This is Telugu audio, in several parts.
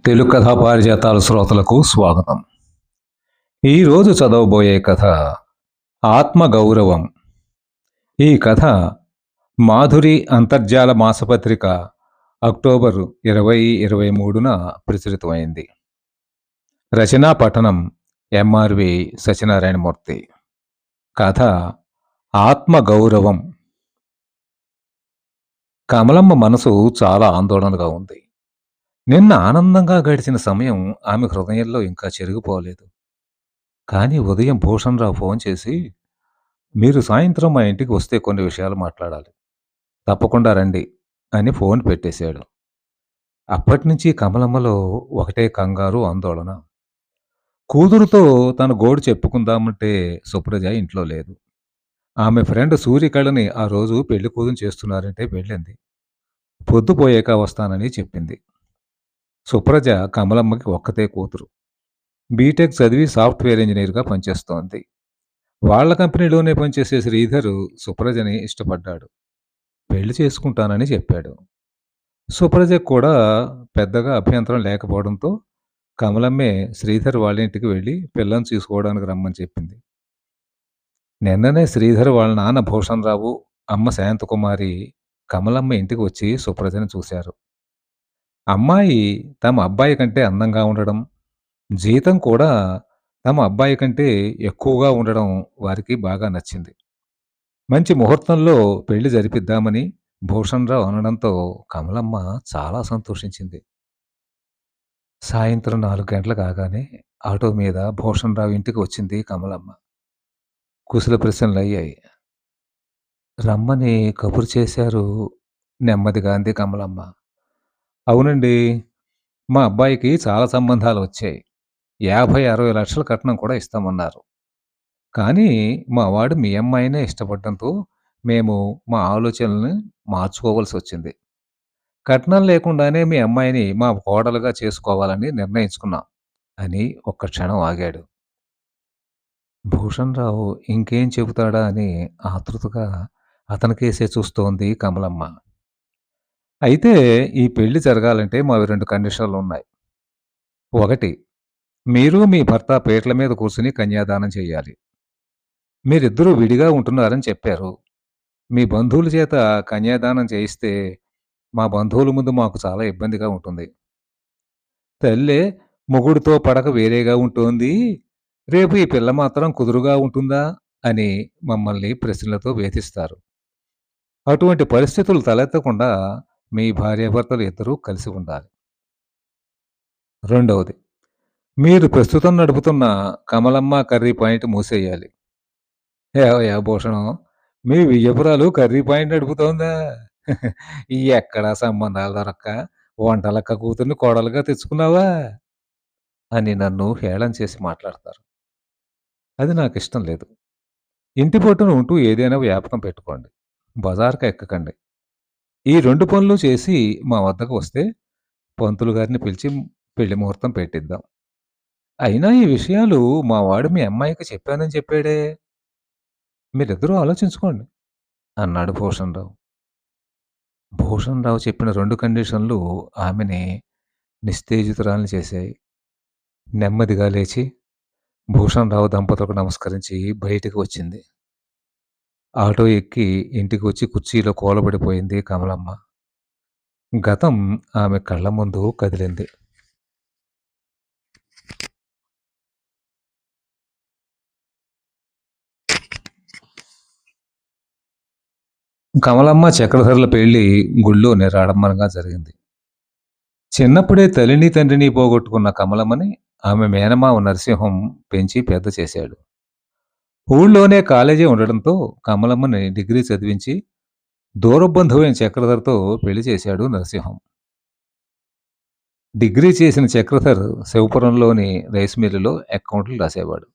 తెలుగు కథా పారిజాతాల శ్రోతలకు స్వాగతం. ఈరోజు చదవబోయే కథ ఆత్మగౌరవం. ఈ కథ మాధురి అంతర్జాల మాసపత్రిక అక్టోబరు 2023న ప్రచురితమైంది. రచనా పఠనం ఎంఆర్వి సత్యనారాయణమూర్తి. కథ ఆత్మగౌరవం. కమలమ్మ మనసు చాలా ఆందోళనగా ఉంది. నిన్న ఆనందంగా గడిచిన సమయం ఆమె హృదయంలో ఇంకా చెరిగిపోలేదు. కానీ ఉదయం భూషణరావు ఫోన్ చేసి, "మీరు సాయంత్రం మా ఇంటికి వస్తే కొన్ని విషయాలు మాట్లాడాలి. తప్పకుండా రండి" అని ఫోన్ పెట్టేశాడు. అప్పటినుంచి కమలమ్మలో ఒకటే కంగారు, ఆందోళన. కూతురుతో తన గోడు చెప్పుకుందామంటే సుప్రజ ఇంట్లో లేదు. ఆమె ఫ్రెండ్ సూర్యకళని ఆ రోజు పెళ్లి కూతురు చేస్తున్నారంటే వెళ్ళింది. పొద్దుపోయాక వస్తానని చెప్పింది. సుప్రజ కమలమ్మకి ఒక్కతే కూతురు. బీటెక్ చదివి సాఫ్ట్‌వేర్ ఇంజినీర్‌గా పనిచేస్తోంది. వాళ్ళ కంపెనీలోనే పనిచేసే శ్రీధర్ సుప్రజని ఇష్టపడ్డాడు. పెళ్లి చేసుకుంటానని చెప్పాడు. సుప్రజకు కూడా పెద్దగా అభ్యంతరం లేకపోవడంతో కమలమ్మే శ్రీధర్ వాళ్ళ ఇంటికి వెళ్ళి పిల్లని చూసుకోవడానికి రమ్మని చెప్పింది. నిన్ననే శ్రీధర్ వాళ్ళ నాన్న భూషణరావు, అమ్మ శాంతకుమారి కమలమ్మ ఇంటికి వచ్చి సుప్రజని చూశారు. అమ్మాయి తమ అబ్బాయి కంటే అందంగా ఉండడం, జీతం కూడా తమ అబ్బాయి కంటే ఎక్కువగా ఉండడం వారికి బాగా నచ్చింది. మంచి ముహూర్తంలో పెళ్లి జరిపిద్దామని భూషణరావు అనడంతో కమలమ్మ చాలా సంతోషించింది. సాయంత్రం 4 గంటలు కాగానే ఆటో మీద భూషణరావు ఇంటికి వచ్చింది కమలమ్మ. కుశల ప్రశ్నలయ్యాయి. రమ్మని కబురు చేశారు, నెమ్మదిగా అంది కమలమ్మ. అవునండి, మా అబ్బాయికి చాలా సంబంధాలు వచ్చాయి. 50, 60 లక్షల కట్నం కూడా ఇస్తామన్నారు. కానీ మా వాడు మీ అమ్మాయినే ఇష్టపడడంతో మేము మా ఆలోచనల్ని మార్చుకోవాల్సొచ్చింది. కట్నం లేకుండానే మీ అమ్మాయిని మా కోడలుగా చేసుకోవాలని నిర్ణయించుకున్నాం అని ఒక్క క్షణం ఆగాడు. భూషణరావు ఇంకేం చెబుతాడా అని ఆతృతగా అతనికేసే చూస్తోంది కమలమ్మ. అయితే ఈ పెళ్లి జరగాలంటే మావి 2 కండిషన్లున్నాయి. 1, మీరు మీ భర్త పీటల మీద కూర్చుని కన్యాదానం చేయాలి. మీరిద్దరూ విడిగా ఉంటున్నారని చెప్పారు. మీ బంధువుల చేత కన్యాదానం చేయిస్తే మా బంధువుల ముందు మాకు చాలా ఇబ్బందిగా ఉంటుంది. తల్లే మొగుడితో పడక వేరేగా ఉంటోంది. రేపు ఈ పిల్ల మాత్రం కుదురుగా ఉంటుందా అని మమ్మల్ని ప్రశ్నలతో వేధిస్తారు. అటువంటి పరిస్థితులు తలెత్తకుండా మీ భార్యాభర్తలు ఇద్దరూ కలిసి ఉండాలి. రెండవది, మీరు ప్రస్తుతం నడుపుతున్న కమలమ్మ కర్రీ పాయింట్ మూసేయాలి. ఏవయ్యా భూషణం, మీ వియ్యపురాలు కర్రీ పాయింట్ నడుపుతోందా? ఎక్కడా సంబంధాలు దొరక్క వంటలక్క కూతుర్ని కోడలుగా తెచ్చుకున్నావా? అని నన్ను హేళన చేసి మాట్లాడతారు. అది నాకిష్టం లేదు. ఇంటి పట్టున ఉంటూ ఏదైనా వ్యాపకం పెట్టుకోండి. బజారుకి ఎక్కకండి. ఈ 2 పనులు చేసి మా వద్దకు వస్తే పంతులు గారిని పిలిచి పెళ్లి ముహూర్తం పెట్టిద్దాం. అయినా ఈ విషయాలు మా వాడు మీ అమ్మాయికి చెప్పానని చెప్పాడే. మీరిద్దరూ ఆలోచించుకోండి అన్నాడు భూషణరావు. భూషణరావు చెప్పిన 2 కండిషన్లు ఆమెని నిస్తేజితురాల్ని చేశాయి. నెమ్మదిగా లేచి భూషణరావు దంపతులకు నమస్కరించి బయటికి వచ్చింది. ఆటో ఎక్కి ఇంటికి వచ్చి కుర్చీలో కూలబడిపోయింది కమలమ్మ. గతం ఆమె కళ్ళ ముందు కదిలింది. కమలమ్మ చక్రధరల పెళ్లి గుళ్ళో నిరాడంబరంగా జరిగింది. చిన్నప్పుడే తల్లిని తండ్రిని పోగొట్టుకున్న కమలమ్మని ఆమె మేనమామ నరసింహం పెంచి పెద్ద చేశాడు. ఊళ్ళోనే కాలేజీ ఉండడంతో కమలమ్మని డిగ్రీ చదివించి దూరబంధువైన చక్రధర్‌తో పెళ్లి చేశాడు నరసింహం. డిగ్రీ చేసిన చక్రధర్ శివపురంలోని రైస్ మిల్లులో అకౌంట్లు రాసేవాడు.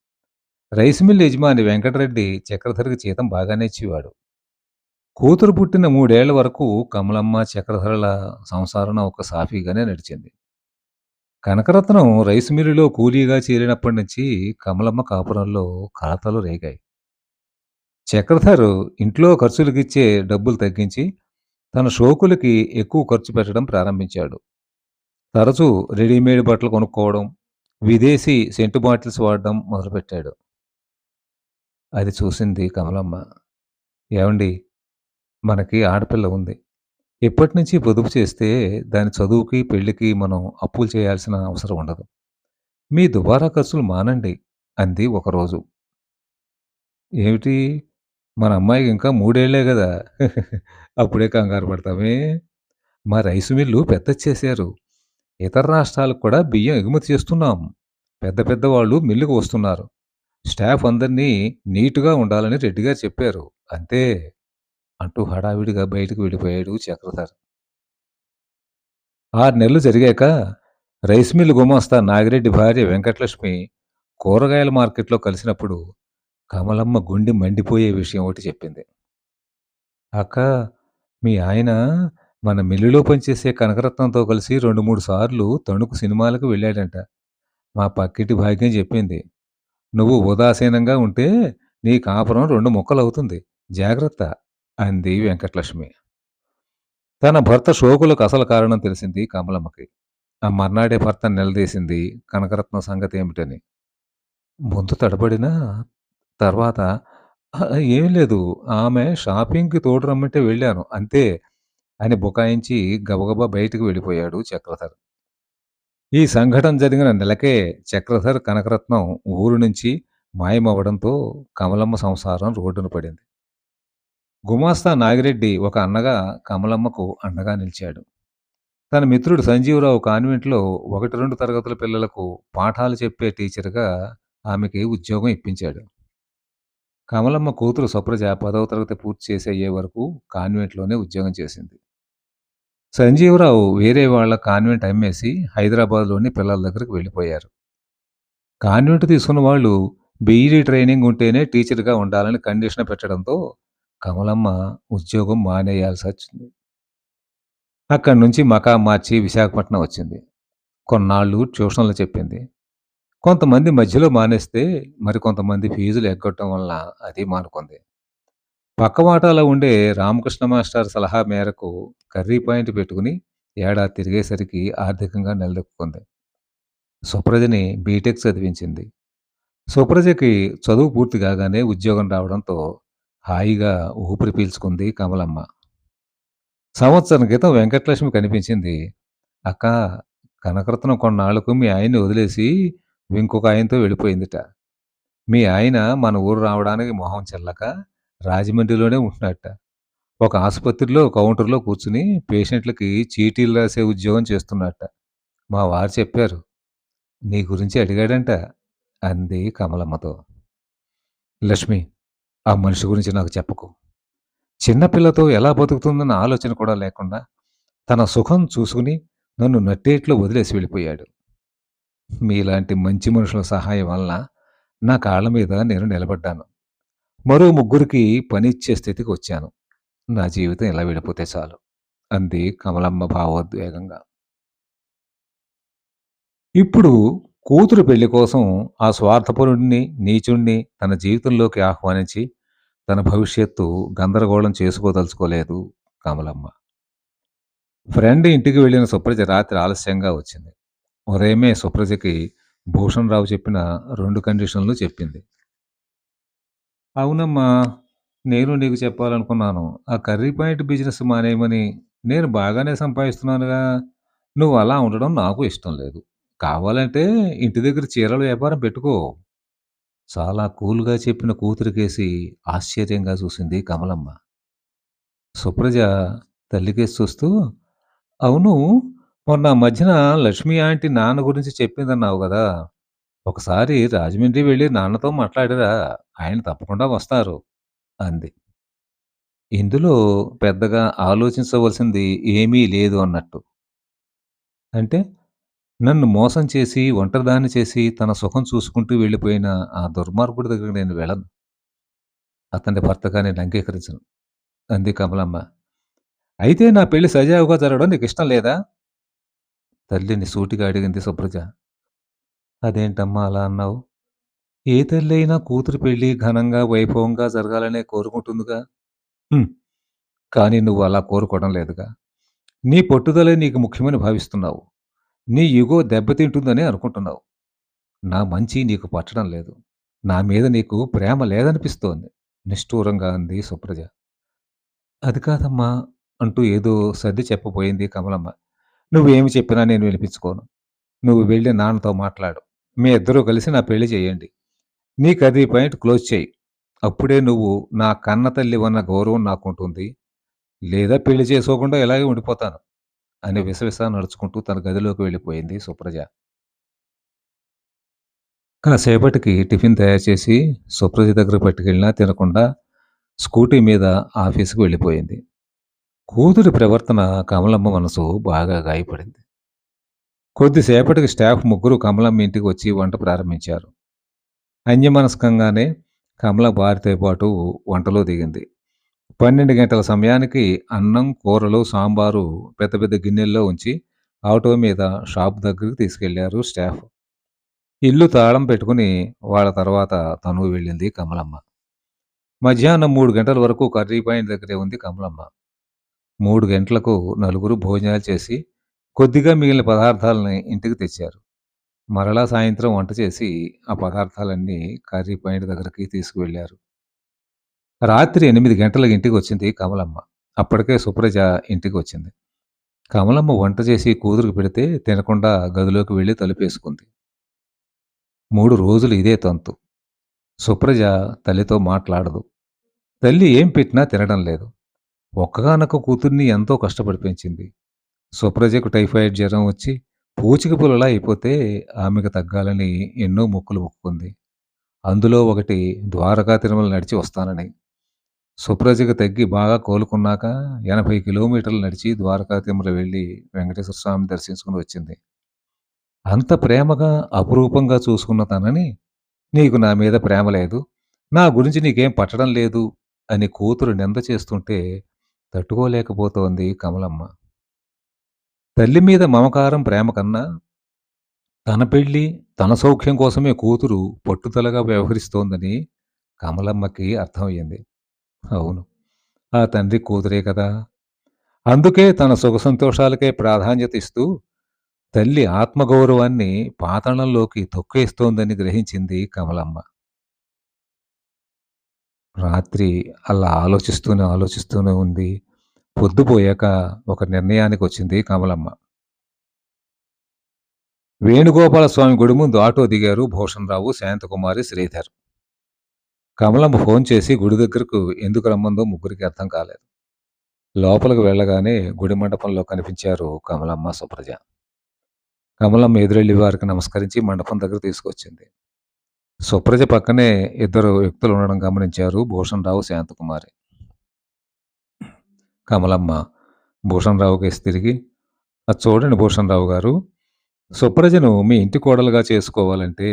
రైస్ మిల్ యజమాని వెంకటరెడ్డి చక్రధర్‌కి జీతం బాగానే ఇచ్చేవాడు. కూతురు పుట్టిన 3 ఏళ్ల వరకు కమలమ్మ, చక్రధరల సంసారం ఒక సాఫీగానే నడిచింది. కనకరత్నం రైస్ మిల్లులో కూలీగా చేరినప్పటి నుంచి కమలమ్మ కాపురంలో కలతలు రేగాయి. చక్రధర్ ఇంట్లో ఖర్చులకిచ్చే డబ్బులు తగ్గించి తన షోకులకి ఎక్కువ ఖర్చు పెట్టడం ప్రారంభించాడు. తరచూ రెడీమేడ్ బట్టలు కొనుక్కోవడం, విదేశీ సెంటు బాటిల్స్ వాడడం మొదలుపెట్టాడు. అది చూసింది కమలమ్మ. "ఏవండీ, మనకి ఆడపిల్ల ఉంది. ఇప్పటినుంచి పొదుపు చేస్తే దాని చదువుకి, పెళ్ళికి మనం అప్పులు చేయాల్సిన అవసరం ఉండదు. మీ దుబారా ఖర్చులు మానండి" అంది ఒకరోజు. "ఏమిటి? మన అమ్మాయికి ఇంకా 3 ఏళ్లే గదా! అప్పుడే కంగారు పడతామే? మా రైసు మిల్లు పెద్దది చేశారు. ఇతర రాష్ట్రాలకు కూడా బియ్యం ఎగుమతి చేస్తున్నాం. పెద్ద పెద్ద వాళ్ళు మిల్లుకు వస్తున్నారు. స్టాఫ్ అందరినీ నీటుగా ఉండాలని రెడ్డి గారు చెప్పారు. అంతే" అంటూ హడావిడిగా బయటకు వెళ్ళిపోయాడు చక్రధర్. 6 నెలలు జరిగాక రైస్ మిల్ గుమాస్తా నాగిరెడ్డి భార్య వెంకటలక్ష్మి కూరగాయల మార్కెట్‌లో కలిసినప్పుడు కమలమ్మ గుండె మండిపోయే విషయం ఒకటి చెప్పింది. "అక్కా, మీ ఆయన మన మిల్లులో పనిచేసే కనకరత్నంతో కలిసి 2, 3 సార్లు తణుకు సినిమాలకు వెళ్ళాడంట. మా పక్కింటి భాగ్యం చెప్పింది. నువ్వు ఉదాసీనంగా ఉంటే నీ కాపురం 2 ముక్కలవుతుంది. జాగ్రత్త" అంది వెంకటలక్ష్మి. తన భర్త షోకులకు అసలు కారణం తెలిసింది కమలమ్మకి. ఆ మర్నాడే భర్తను నిలదీసింది కనకరత్నం సంగతేమిటని. ముందు తడబడినా తర్వాత "ఏం లేదు. ఆమె షాపింగ్‌కి తోడు రమ్మంటే వెళ్ళాను అంతే" అని బుకాయించి గబగబా బయటికి వెళ్ళిపోయాడు చక్రధర్. ఈ సంఘటన జరిగిన నెలకే చక్రధర్, కనకరత్నం ఊరు నుంచి మాయమవ్వడంతో కమలమ్మ సంసారం రోడ్డున పడింది. గుమాస్తా నాగిరెడ్డి ఒక అన్నగా కమలమ్మకు అండగా నిలిచాడు. తన మిత్రుడు సంజీవరావు కాన్వెంట్‌లో 1, 2 తరగతుల పిల్లలకు పాఠాలు చెప్పే టీచర్‌గా ఆమెకి ఉద్యోగం ఇప్పించాడు. కమలమ్మ కూతురు సుప్రజ 10వ తరగతి పూర్తి చేసి అయ్యే వరకు కాన్వెంట్‌లోనే ఉద్యోగం చేసింది. సంజీవరావు వేరే వాళ్ళ కాన్వెంట్ అమ్మేసి హైదరాబాద్‌లోని పిల్లల దగ్గరికి వెళ్ళిపోయారు. కాన్వెంట్ తీసుకున్న వాళ్ళు బీఈడీ ట్రైనింగ్ ఉంటేనే టీచర్‌గా ఉండాలని కండిషన్ పెట్టడంతో కమలమ్మ ఉద్యోగం మానేయాల్సొచ్చింది. అక్కడి నుంచి మకాం మార్చి విశాఖపట్నం వచ్చింది. కొన్నాళ్ళు ట్యూషన్లు చెప్పింది. కొంతమంది మధ్యలో మానేస్తే మరికొంతమంది ఫీజులు ఎగ్గొట్టడం వల్ల అది మానుకుంది. పక్కవాటాలో ఉండే రామకృష్ణ మాస్టర్ సలహా మేరకు కర్రీ పాయింట్ పెట్టుకుని ఏడాది తిరిగేసరికి ఆర్థికంగా నిలదొక్కుకుంది. సుప్రజని బీటెక్ చదివించింది. సుప్రజకి చదువు పూర్తి కాగానే ఉద్యోగం రావడంతో హాయిగా ఊపిరి పీల్చుకుంది కమలమ్మ. సంవత్సరం క్రితం వెంకటలక్ష్మి కనిపించింది. "అక్కా, కనకరత్నం కొన్నాళ్లకు మీ ఆయన్ని వదిలేసి ఇంకొక ఆయనతో వెళ్ళిపోయిందిట. మీ ఆయన మన ఊరు రావడానికి మొహం చెల్లక రాజమండ్రిలోనే ఉంటున్నట్ట. ఒక ఆసుపత్రిలో కౌంటర్‌లో కూర్చుని పేషెంట్లకి చీటీలు రాసే ఉద్యోగం చేస్తున్నట్ట. మా వారు చెప్పారు. నీ గురించి అడిగాడంట" అంది కమలమ్మతో. "లక్ష్మి, ఆ మనిషి గురించి నాకు చెప్పకు. చిన్న పిల్లతో ఎలా బతుకుతుందన్న ఆలోచన కూడా లేకుండా తన సుఖం చూసుకుని నన్ను నట్టేట్లో వదిలేసి వెళ్ళిపోయాడు. మీలాంటి మంచి మనుషుల సహాయం వలన నా కాళ్ళ మీద నేను నిలబడ్డాను. మరో ముగ్గురికి పనిచ్చే స్థితికి వచ్చాను. నా జీవితం ఇలా వెళ్ళిపోతే చాలు" అంది కమలమ్మ భావోద్వేగంగా. ఇప్పుడు కూతురు పెళ్లి కోసం ఆ స్వార్థపరుడిని, నీచుడిని తన జీవితంలోకి ఆహ్వానించి తన భవిష్యత్తు గందరగోళం చేసుకోదలుచుకోలేదు కమలమ్మ. ఫ్రెండ్ ఇంటికి వెళ్ళిన సుప్రజ రాత్రి ఆలస్యంగా వచ్చింది. ఉదయమే సుప్రజకి భూషణ్ రావు చెప్పిన 2 కండిషన్లు చెప్పింది. "అవునమ్మా, నేను నీకు చెప్పాలనుకున్నాను. ఆ కర్రీ పాయింట్ బిజినెస్ మానేయమని. నేను బాగానే సంపాదిస్తున్నానుగా. నువ్వు అలా ఉండడం నాకు ఇష్టం లేదు. కావాలంటే ఇంటి దగ్గర చీరల వ్యాపారం పెట్టుకో." చాలా కూల్‌గా చెప్పిన కూతురికేసి ఆశ్చర్యంగా చూసింది కమలమ్మ. సుప్రజ తల్లికేసి చూస్తూ, "అవును, మొన్న మధ్యన లక్ష్మి ఆంటీ నాన్న గురించి చెప్పిందన్నావు గదా! ఒకసారి రాజమండ్రి వెళ్లి నాన్నతో మాట్లాడిరా. ఆయన తప్పకుండా వస్తారు" అంది. ఇందులో పెద్దగా ఆలోచించవలసింది ఏమీ లేదు అన్నట్టు. అంటే నన్ను మోసం చేసి, ఒంటరిదాన్ని చేసి, తన సుఖం చూసుకుంటూ వెళ్ళిపోయిన ఆ దుర్మార్గుడి దగ్గరికి నేను వెళ్ళను. అతని భర్తగా నేను అంగీకరించను అంది కమలమ్మ. "అయితే నా పెళ్లి సజావుగా జరగడం నీకిష్టం లేదా?" తల్లిని సూటిగా అడిగింది సుప్రజ. "అదేంటమ్మా అలా అన్నావు? ఏ తల్లయినా కూతురు పెళ్లి ఘనంగా, వైభవంగా జరగాలనే కోరుకుంటుందిగా." "హ్మ్. కానీ నువ్వు అలా కోరుకోవడం లేదుగా. నీ పట్టుదలే నీకు ముఖ్యమని భావిస్తున్నావు. నీ ఇగో దెబ్బతింటుందని అనుకుంటున్నావు. నా మంచి నీకు పట్టడం లేదు. నా మీద నీకు ప్రేమ లేదనిపిస్తోంది. నిష్ఠూరంగా అంది సుప్రజ. అది కాదమ్మా! అంటూ ఏదో సర్ది చెప్పబోయింది కమలమ్మ. నువ్వేమి చెప్పినా నేను వినిపించుకోను. నువ్వు వెళ్లి నాన్నతో మాట్లాడు. మీ ఇద్దరూ కలిసి నా పెళ్లి చేయండి. నీకది పాయింట్ క్లోజ్ చెయ్యి. అప్పుడే నువ్వు నా కన్న తల్లివన్న గౌరవం నాకుంటుంది. లేదా పెళ్లి చేసుకోకుండా ఇలాగే ఉండిపోతాను అని విసవిస నడుచుకుంటూ తన గదిలోకి వెళ్ళిపోయింది సుప్రజ. కాసేపటికి టిఫిన్ తయారు చేసి సుప్రజ దగ్గరకు పట్టుకెళ్ళినా తినకుండా స్కూటీ మీద ఆఫీసుకు వెళ్ళిపోయింది. కూతురి ప్రవర్తన కమలమ్మ మనసు బాగా గాయపడింది. కొద్దిసేపటికి స్టాఫ్ ముగ్గురు కమలమ్మ ఇంటికి వచ్చి వంట ప్రారంభించారు. అన్యమనస్కంగానే కమల భార్యతో పాటు వంటలో దిగింది. 12 గంటల సమయానికి అన్నం, కూరలు, సాంబారు పెద్ద పెద్ద గిన్నెల్లో ఉంచి ఆటో మీద షాప్ దగ్గరికి తీసుకెళ్లారు స్టాఫ్. ఇల్లు తాళం పెట్టుకుని వాళ్ళ తర్వాత తను వెళ్ళింది కమలమ్మ. మధ్యాహ్నం 3 గంటల వరకు కర్రీ పాయింట్ దగ్గరే ఉంది కమలమ్మ. 3 గంటలకు నలుగురు భోజనాలు చేసి కొద్దిగా మిగిలిన పదార్థాలని ఇంటికి తెచ్చారు. మరలా సాయంత్రం వంట చేసి ఆ పదార్థాలన్నీ కర్రీ పాయింట్ దగ్గరికి తీసుకువెళ్లారు. రాత్రి 8 గంటలకు ఇంటికొచ్చింది కమలమ్మ. అప్పటికే సుప్రజ ఇంటికొచ్చింది. కమలమ్మ వంట చేసి కూతురికి పెడితే తినకుండా గదిలోకి వెళ్లి తలుపేసుకుంది. 3 రోజులు ఇదే తంతు. సుప్రజ తల్లితో మాట్లాడదు. తల్లి ఏం పెట్టినా తినడం లేదు. ఒక్కగానొక్క కూతుర్ని ఎంతో కష్టపడి పెంచింది. సుప్రజకు టైఫాయిడ్ జ్వరం వచ్చి పూచిక పుల్లలా అయిపోతే ఆమెకు తగ్గాలని ఎన్నో మొక్కులు మొక్కుకుంది. అందులో ఒకటి ద్వారకా తిరుమల నడిచి వస్తానని. సుప్రజకు తగ్గి బాగా కోలుకున్నాక 80 కిలోమీటర్లు నడిచి ద్వారకా తిరుమల వెళ్లి వెంకటేశ్వర స్వామిని దర్శించుకుని వచ్చింది. అంత ప్రేమగా, అపురూపంగా చూసుకున్న తనని, "నీకు నా మీద ప్రేమ లేదు. నా గురించి నీకేం పట్టడం లేదు" అని కూతురు నింద చేస్తుంటే తట్టుకోలేకపోతోంది కమలమ్మ. తల్లి మీద మమకారం, ప్రేమ కన్నా తన పెళ్లి, తన సౌఖ్యం కోసమే కూతురు పట్టుదలగా వ్యవహరిస్తోందని కమలమ్మకి అర్థమయ్యింది. అవును. ఆ తండ్రి కూతురే కదా! అందుకే తన సుఖ సంతోషాలకే ప్రాధాన్యత ఇస్తూ తల్లి ఆత్మగౌరవాన్ని పాతాళంలోకి తొక్కేస్తోందని గ్రహించింది కమలమ్మ. రాత్రి అలా ఆలోచిస్తూనే ఉంది. పొద్దుపోయాక ఒక నిర్ణయానికొచ్చింది కమలమ్మ. వేణుగోపాల స్వామి గుడి ముందు ఆటో దిగారు భూషణరావు, శాంతకుమారి, శ్రీధర్. కమలమ్మ ఫోన్ చేసి గుడి దగ్గరకు ఎందుకు రమ్మందో ముగ్గురికి అర్థం కాలేదు. లోపలికి వెళ్ళగానే గుడి మండపంలో కనిపించారు కమలమ్మ, సుప్రజ. కమలమ్మ ఎదురెళ్ళి వారికి నమస్కరించి మండపం దగ్గర తీసుకొచ్చింది. సుప్రజ పక్కనే ఇద్దరు వ్యక్తులు ఉండడం గమనించారు భూషణరావు, శాంతకుమారి. కమలమ్మ భూషణరావు కేసి తిరిగి, "అది చూడండి భూషణరావు గారు, సుప్రజను మీ ఇంటి కోడలుగా చేసుకోవాలంటే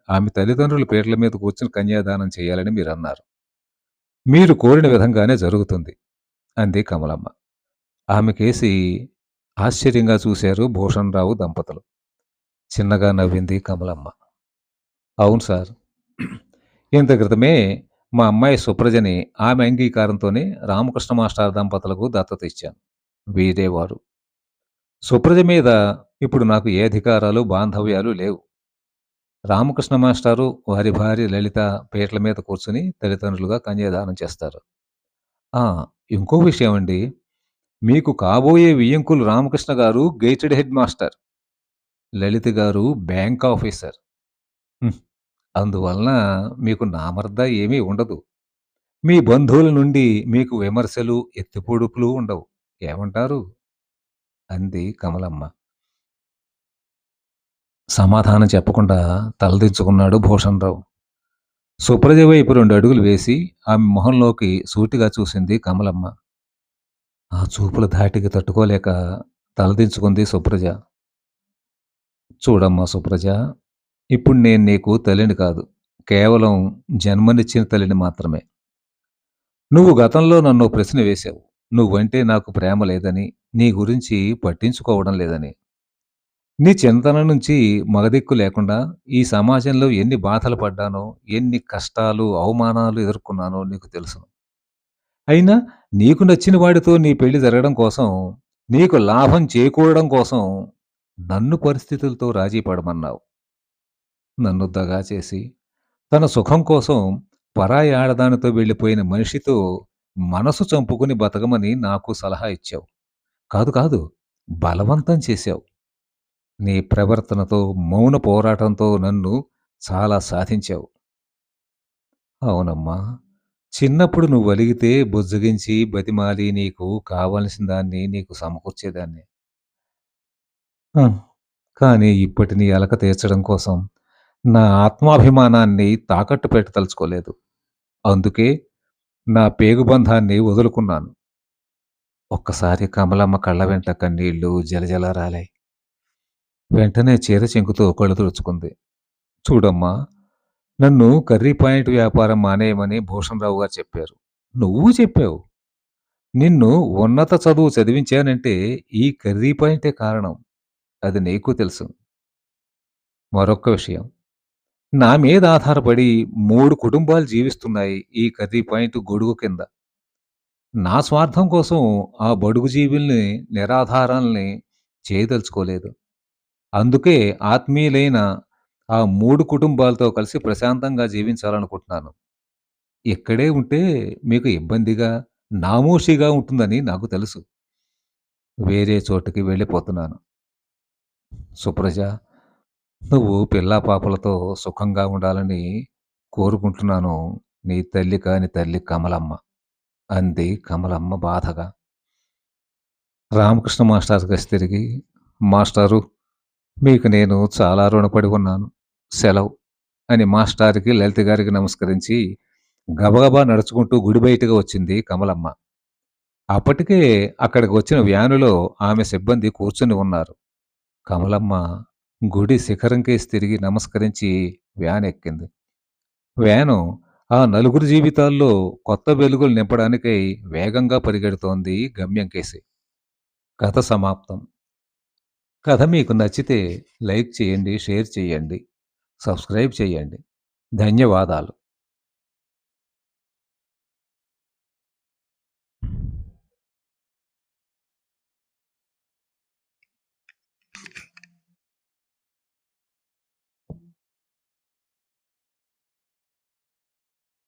ఆమె తల్లిదండ్రుల పీటల మీద కూర్చుని కన్యాదానం చేయాలని మీరన్నారు. మీరు కోరిన విధంగానే జరుగుతుంది" అంది కమలమ్మ. ఆమెకేసి ఆశ్చర్యంగా చూశారు భూషణరావు దంపతులు. చిన్నగా నవ్వింది కమలమ్మ. "అవును సార్. ఇంత క్రితమే మా అమ్మాయి సుప్రజని ఆమె అంగీకారంతోనే రామకృష్ణ మాస్టర్ దంపతులకు దత్తత ఇచ్చాను. వీరే వారు. సుప్రజ మీద ఇప్పుడు నాకు ఏ అధికారాలు, బాంధవ్యాలు లేవు. రామకృష్ణ మాస్టారు, వారి భార్య లలిత పీటల మీద కూర్చొని తల్లిదండ్రులుగా కన్యాదానం చేస్తారు. ఆ! ఇంకో విషయం అండి. మీకు కాబోయే వియ్యంకులు రామకృష్ణ గారు గేటెడ్ హెడ్ మాస్టర్. లలిత గారు బ్యాంక్ ఆఫీసర్. హ్మ్. అందువలన మీకు నామర్దా ఏమీ ఉండదు. మీ బంధువుల నుండి మీకు విమర్శలు, ఎత్తిపొడుపులు ఉండవు. ఏమంటారు?" అంది కమలమ్మ. సమాధానం చెప్పకుండా తలదించుకున్నాడు భూషణరావు. సుప్రజ వైపు 2 అడుగులు వేసి ఆమె మొహంలోకి సూటిగా చూసింది కమలమ్మ. ఆ చూపుల ధాటికి తట్టుకోలేక తలదించుకుంది సుప్రజ. "చూడమ్మా సుప్రజ, ఇప్పుడు నేను నీకు తల్లిని కాదు. కేవలం జన్మనిచ్చిన తల్లిని మాత్రమే. నువ్వు గతంలో నన్నో ప్రశ్న వేశావు. నువ్వంటే నాకు ప్రేమ లేదని, నీ గురించి పట్టించుకోవడం లేదని. నీ చిన్నతనం నుంచి మగదిక్కు లేకుండా ఈ సమాజంలో ఎన్ని బాధలు పడ్డానో, ఎన్ని కష్టాలు, అవమానాలు ఎదుర్కొన్నానో నీకు తెలుసును. అయినా నీకు నచ్చిన వాడితో నీ పెళ్లి జరగడం కోసం, నీకు లాభం చేకూరడం కోసం నన్ను పరిస్థితులతో రాజీ పడమన్నావు. నన్ను దగా చేసి, తన సుఖం కోసం పరాయి ఆడదానితో వెళ్ళిపోయిన మనిషితో మనసు చంపుకుని బతకమని నాకు సలహా ఇచ్చావు. కాదు కాదు, బలవంతం చేశావు. నీ ప్రవర్తనతో, మౌన పోరాటంతో నన్ను చాలా సాధించావు. అవునమ్మా. చిన్నప్పుడు నువ్వలిగితే బుజ్జగించి, బతిమాలి నీకు కావాల్సిన దాన్ని నీకు సమకూర్చేదాన్ని. హ్మ్. కానీ ఇప్పటి నీ అలక తీర్చడం కోసం నా ఆత్మాభిమానాన్ని తాకట్టు పెట్టదలుచుకోలేదు. అందుకే నా పేగుబంధాన్ని వదులుకున్నాను. ఒక్కసారి కమలమ్మ కళ్ళ వెంట కన్నీళ్లు జలజల రాలాయి. వెంటనే చీర చెంగుతో కళ్ళు తుడుచుకుంది. చూడమ్మా, నన్ను కర్రీ పాయింట్ వ్యాపారం మానేయమని భూషణరావు గారు చెప్పారు. నువ్వు చెప్పావు. నిన్ను ఉన్నత చదువు చదివించానంటే ఈ కర్రీ పాయింటే కారణం. అది నీకు తెలుసు. మరొక్క విషయం. నా మీద ఆధారపడి 3 కుటుంబాలు జీవిస్తున్నాయి ఈ కర్రీ పాయింట్ గొడుగు కింద. నా స్వార్థం కోసం ఆ బడుగు జీవుల్ని, నిరాధారాల్ని చేయదలుచుకోలేదు. అందుకే ఆత్మీయులైన ఆ 3 కుటుంబాలతో కలిసి ప్రశాంతంగా జీవించాలనుకుంటున్నాను. ఇక్కడే ఉంటే మీకు ఇబ్బందిగా, నామోషీగా ఉంటుందని నాకు తెలుసు. వేరే చోటుకి వెళ్ళిపోతున్నాను. సుప్రజ, నువ్వు పిల్లా పాపలతో సుఖంగా ఉండాలని కోరుకుంటున్నాను. నీ తల్లి కాని తల్లి కమలమ్మ. అంది కమలమ్మ బాధగా. రామకృష్ణ మాస్టర్ కేసి తిరిగి, మాస్టారు, మీకు నేను చాలా రుణపడి ఉన్నాను. సెలవు అని మాస్టారుకి, లలిత గారికి నమస్కరించి గబగబా నడుచుకుంటూ గుడి బయటకు వచ్చింది కమలమ్మ. అప్పటికే అక్కడికి వచ్చిన వ్యానులో ఆమె సిబ్బంది కూర్చుని ఉన్నారు. కమలమ్మ గుడి శిఖరం కేసి తిరిగి నమస్కరించి వ్యాన్ ఎక్కింది. వ్యాను ఆ నలుగురు జీవితాల్లో కొత్త వెలుగులు నింపడానికై వేగంగా పరిగెడుతోంది గమ్యం కేసి. కథ సమాప్తం. కథ మీకు నచ్చితే లైక్ చేయండి, షేర్ చేయండి, సబ్స్క్రైబ్ చేయండి. ధన్యవాదాలు.